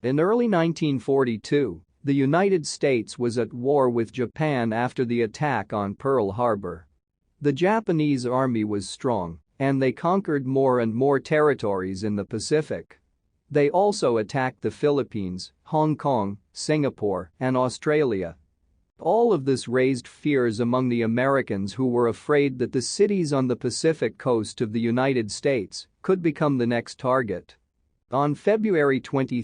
In early 1942, the United States was at war with Japan after the attack on Pearl Harbor. The Japanese army was strong, and they conquered more and more territories in the Pacific. They also attacked the Philippines, Hong Kong, Singapore, and Australia. All of this raised fears among the Americans, who were afraid that the cities on the Pacific coast of the United States could become the next target. On February 23,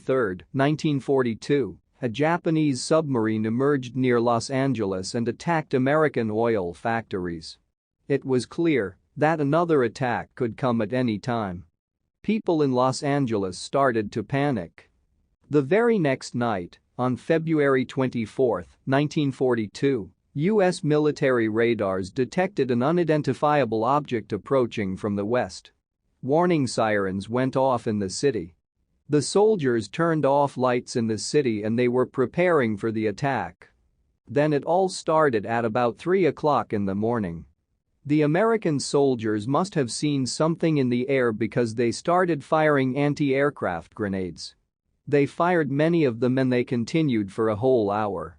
1942, a Japanese submarine emerged near Los Angeles and attacked American oil factories. It was clear that another attack could come at any time. People in Los Angeles started to panic. The very next night, on February 24, 1942, U.S. military radars detected an unidentifiable object approaching from the west. Warning sirens went off in the city. The soldiers turned off lights in the city and they were preparing for the attack. Then it all started at about 3 o'clock in the morning. The American soldiers must have seen something in the air because they started firing anti-aircraft grenades. They fired many of them and they continued for a whole hour.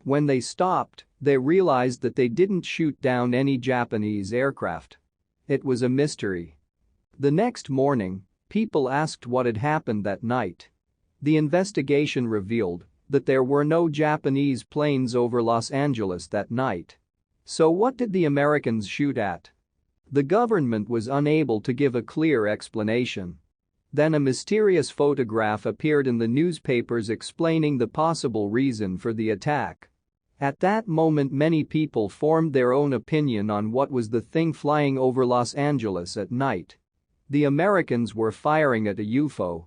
When they stopped, they realized that they didn't shoot down any Japanese aircraft. It was a mystery. The next morning, people asked what had happened that night. The investigation revealed that there were no Japanese planes over Los Angeles that night. So what did the Americans shoot at? The government was unable to give a clear explanation. Then a mysterious photograph appeared in the newspapers explaining the possible reason for the attack. At that moment, many people formed their own opinion on what was the thing flying over Los Angeles at night. The Americans were firing at a UFO.